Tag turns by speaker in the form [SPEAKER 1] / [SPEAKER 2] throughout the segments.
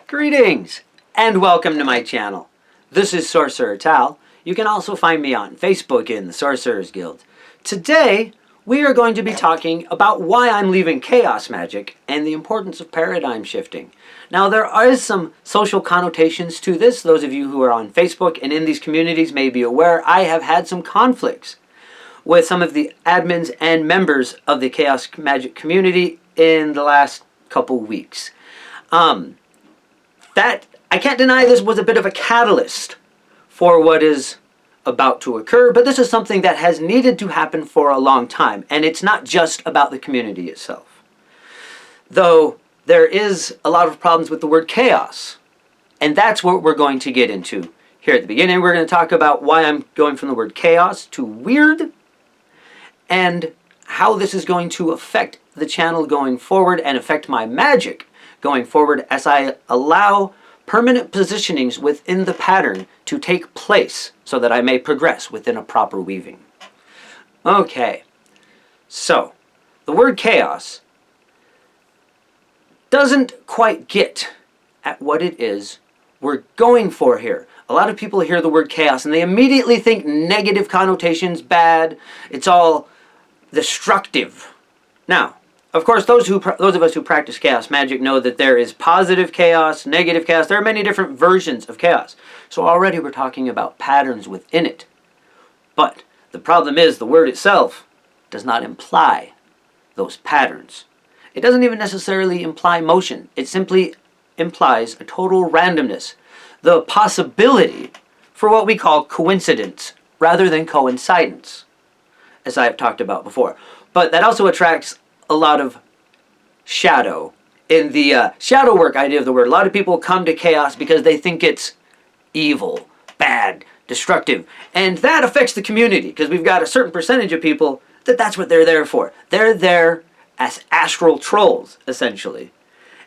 [SPEAKER 1] Greetings and welcome to my channel. This is Sorcerer Tal. You can also find me on Facebook in the Sorcerer's Guild. Today we are going to be talking about why I'm leaving chaos magic and the importance of paradigm shifting. Now there is some social connotations to this. Those of you who are on Facebook and in these communities may be aware I have had some conflicts with some of the admins and members of the chaos magic community in the last couple weeks. I can't deny this was a bit of a catalyst for what is about to occur, but this is something that has needed to happen for a long time, and it's not just about the community itself. Though there is a lot of problems with the word chaos, and that's what we're going to get into here at the beginning. We're going to talk about why I'm going from the word chaos to weird, and how this is going to affect the channel going forward and affect my magic going forward as I allow permanent positionings within the pattern to take place so that I may progress within a proper weaving. Okay, so the word chaos doesn't quite get at what it is we're going for here. A lot of people hear the word chaos and they immediately think negative connotations, bad, it's all destructive. Now, of course, those of us who practice chaos magic know that there is positive chaos, negative chaos. There are many different versions of chaos. So already we're talking about patterns within it. But the problem is the word itself does not imply those patterns. It doesn't even necessarily imply motion. It simply implies a total randomness, the possibility for what we call coincidence rather than coincidence, as I have talked about before. But that also attracts a lot of shadow. In the shadow work idea of the word, a lot of people come to chaos because they think it's evil, bad, destructive. And that affects the community because we've got a certain percentage of people that's what they're there for. They're there as astral trolls, essentially.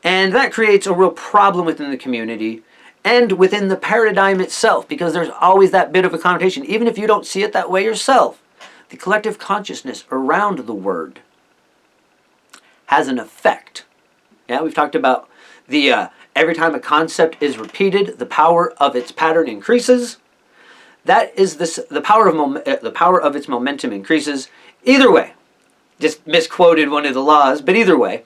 [SPEAKER 1] And that creates a real problem within the community and within the paradigm itself, because there's always that bit of a connotation, even if you don't see it that way yourself. The collective consciousness around the word has an effect. Yeah, we've talked about the every time a concept is repeated, the power of its pattern increases. That is the power of its momentum increases. Either way, just misquoted one of the laws, but either way,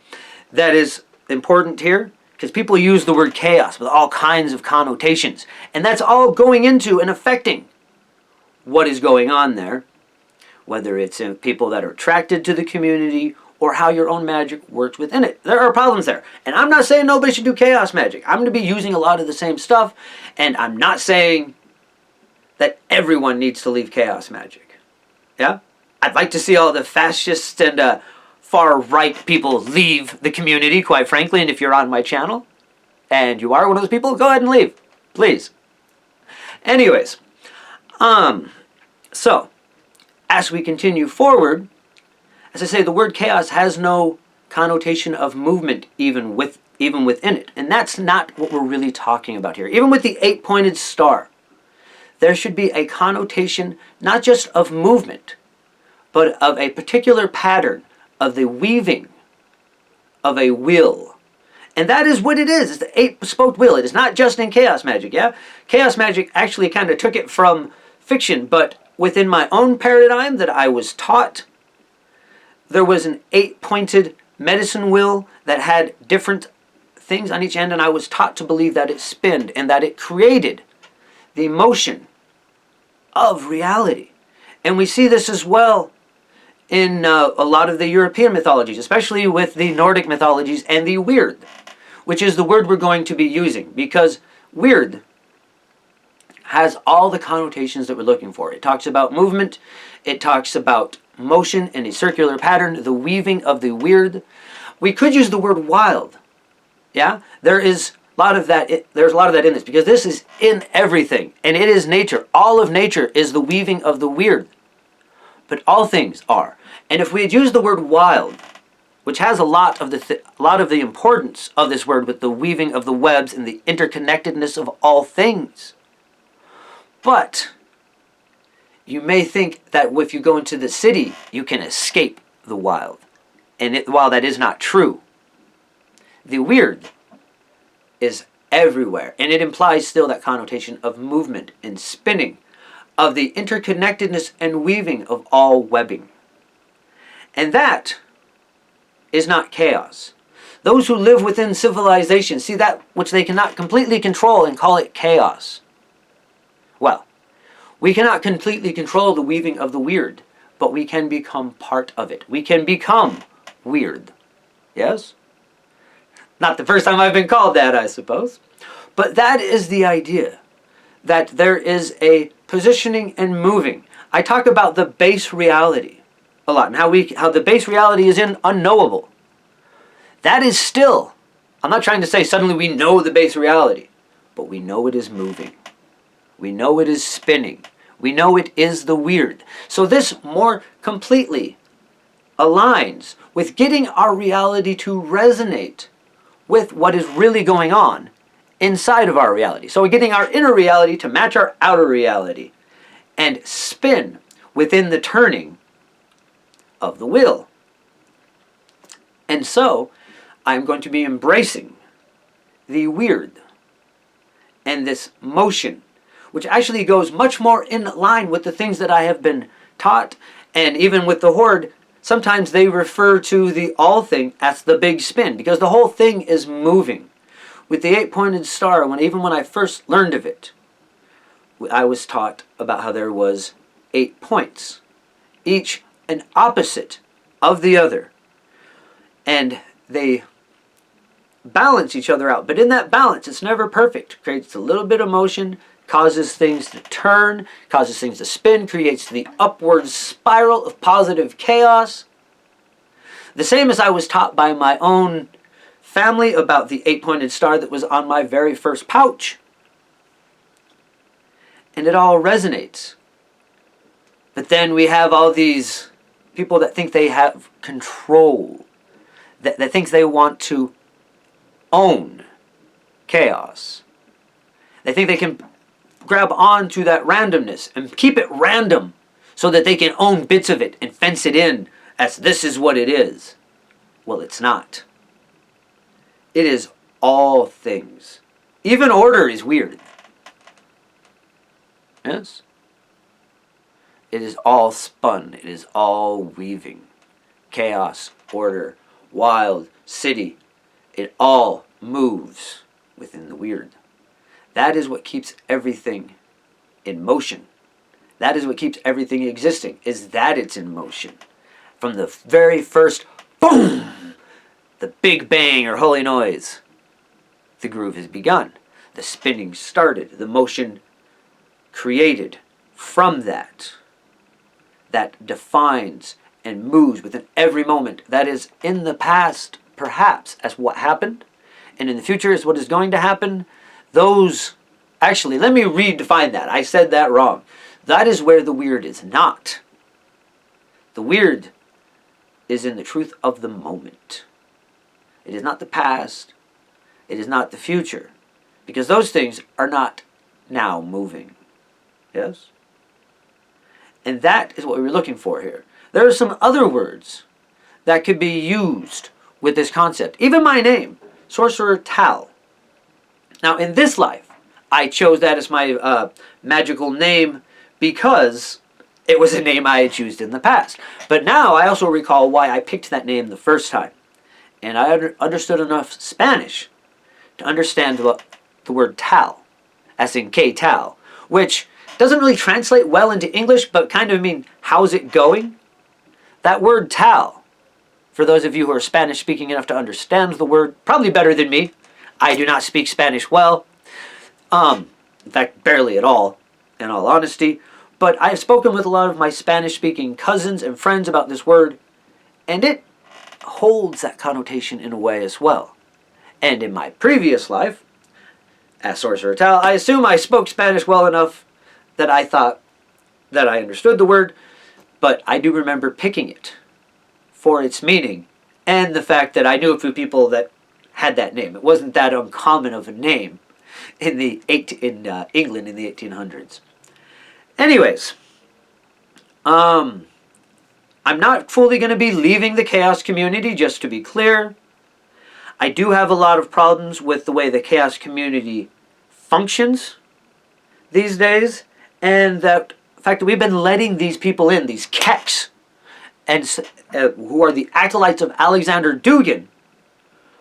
[SPEAKER 1] that is important here because people use the word chaos with all kinds of connotations, and that's all going into and affecting what is going on there, whether it's in people that are attracted to the community or how your own magic works within it. There are problems there. And I'm not saying nobody should do chaos magic. I'm going to be using a lot of the same stuff, and I'm not saying that everyone needs to leave chaos magic. Yeah? I'd like to see all the fascists and far-right people leave the community, quite frankly, and if you're on my channel, and you are one of those people, go ahead and leave, please. Anyways, so, as we continue forward, as I say, the word chaos has no connotation of movement even within it. And that's not what we're really talking about here. Even with the 8-pointed star, there should be a connotation not just of movement, but of a particular pattern, of the weaving of a will. And that is what it is. It's the 8-spoked wheel. It is not just in chaos magic, yeah? Chaos magic actually kind of took it from fiction, but within my own paradigm that I was taught, there was an 8-pointed medicine wheel that had different things on each end, and I was taught to believe that it spinned and that it created the motion of reality. And we see this as well in a lot of the European mythologies, especially with the Nordic mythologies and the weird, which is the word we're going to be using, because weird has all the connotations that we're looking for. It talks about movement, it talks about motion in a circular pattern, the weaving of the weird. We could use the word wild. Yeah, there's a lot of that in this, because this is in everything, and it is nature. All of nature is the weaving of the weird, but all things are. And if we had used the word wild, which has a lot of the importance of this word with the weaving of the webs and the interconnectedness of all things, but you may think that if you go into the city, you can escape the wild. And while that is not true, the weird is everywhere. And it implies still that connotation of movement and spinning, of the interconnectedness and weaving of all webbing. And that is not chaos. Those who live within civilization see that which they cannot completely control and call it chaos. Well, we cannot completely control the weaving of the weird, but we can become part of it. We can become weird. Yes? Not the first time I've been called that, I suppose. But that is the idea, that there is a positioning and moving. I talk about the base reality a lot, and how the base reality is unknowable. That is still, I'm not trying to say suddenly we know the base reality, but we know it is moving. We know it is spinning. We know it is the weird. So this more completely aligns with getting our reality to resonate with what is really going on inside of our reality. So we're getting our inner reality to match our outer reality and spin within the turning of the wheel. And so I'm going to be embracing the weird and this motion, which actually goes much more in line with the things that I have been taught. And even with the Horde, sometimes they refer to the all thing as the big spin, because the whole thing is moving. With the 8-pointed star, even when I first learned of it, I was taught about how there was 8 points, each an opposite of the other. And they balance each other out. But in that balance, it's never perfect. It creates a little bit of motion, causes things to turn, causes things to spin, creates the upward spiral of positive chaos. The same as I was taught by my own family about the 8-pointed star that was on my very first pouch. And it all resonates. But then we have all these people that think they have control, that thinks they want to own chaos. They think they can grab onto that randomness and keep it random so that they can own bits of it and fence it in as this is what it is. Well, it's not. It is all things. Even order is weird. Yes? It is all spun. It is all weaving. Chaos, order, wild, city. It all moves within the weird. That is what keeps everything in motion. That is what keeps everything existing, is that it's in motion. From the very first boom, the big bang or holy noise, the groove has begun. The spinning started. The motion created from that. That defines and moves within every moment. That is in the past, perhaps, as what happened, and in the future is what is going to happen. Those, actually, let me redefine that. I said that wrong. That is where the weird is not. The weird is in the truth of the moment. It is not the past. It is not the future. Because those things are not now moving. Yes? And that is what we were looking for here. There are some other words that could be used with this concept. Even my name, Sorcerer Tal. Now, in this life, I chose that as my magical name because it was a name I had used in the past. But now I also recall why I picked that name the first time. And I understood enough Spanish to understand the word tal, as in que tal, which doesn't really translate well into English, but kind of mean, how's it going? That word tal, for those of you who are Spanish speaking enough to understand the word, probably better than me. I do not speak Spanish well. In fact, barely at all, in all honesty. But I have spoken with a lot of my Spanish-speaking cousins and friends about this word, and it holds that connotation in a way as well. And in my previous life, as Sorcerer Tal, I assume I spoke Spanish well enough that I thought that I understood the word, but I do remember picking it for its meaning and the fact that I knew a few people that had that name. It wasn't that uncommon of a name in England in the 1800s. Anyways, I'm not fully going to be leaving the chaos community, just to be clear. I do have a lot of problems with the way the chaos community functions these days, and the fact that we've been letting these people in, these keks, and who are the acolytes of Alexander Dugin,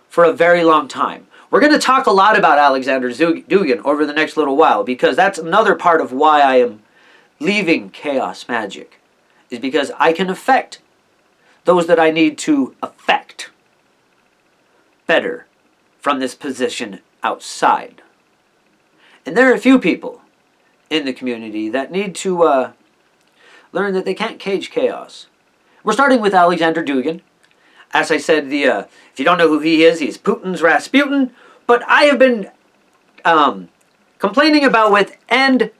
[SPEAKER 1] for a very long time. We're going to talk a lot about Alexander Dugin over the next little while, because that's another part of why I am leaving Chaos Magic, is because I can affect those that I need to affect better from this position outside. And there are a few people in the community that need to learn that they can't cage chaos. We're starting with Alexander Dugin. As I said, if you don't know who he is, he's Putin's Rasputin. But I have been complaining about with and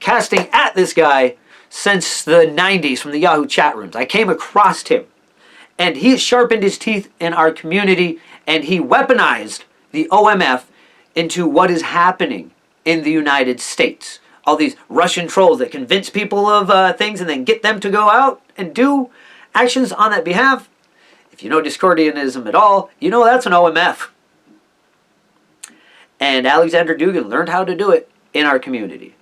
[SPEAKER 1] casting at this guy since the 90s from the Yahoo chat rooms. I came across him, and he sharpened his teeth in our community, and he weaponized the OMF into what is happening in the United States. All these Russian trolls that convince people of things and then get them to go out and do actions on that behalf. If you know Discordianism at all, you know that's an OMF. And Alexander Dugin learned how to do it in our community.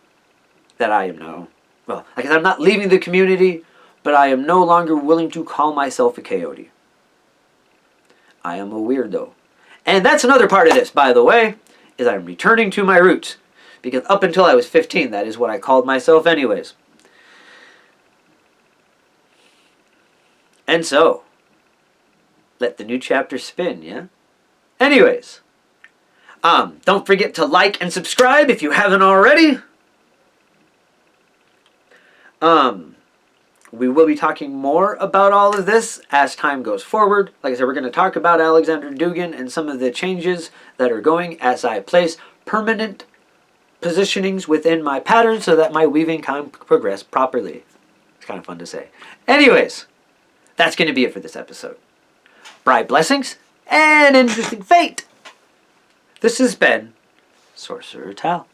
[SPEAKER 1] That I am now, well, I guess I'm not leaving the community, but I am no longer willing to call myself a coyote. I am a weirdo. And that's another part of this, by the way, is I'm returning to my roots. Because up until I was 15, that is what I called myself anyways. And so, let the new chapter spin, yeah? Anyways, don't forget to like and subscribe if you haven't already. We will be talking more about all of this as time goes forward. Like I said, we're going to talk about Alexander Dugin and some of the changes that are going as I place permanent positionings within my pattern so that my weaving can progress properly. It's kind of fun to say. Anyways, that's going to be it for this episode. Bright blessings and interesting fate. This has been Sorcerer Tal.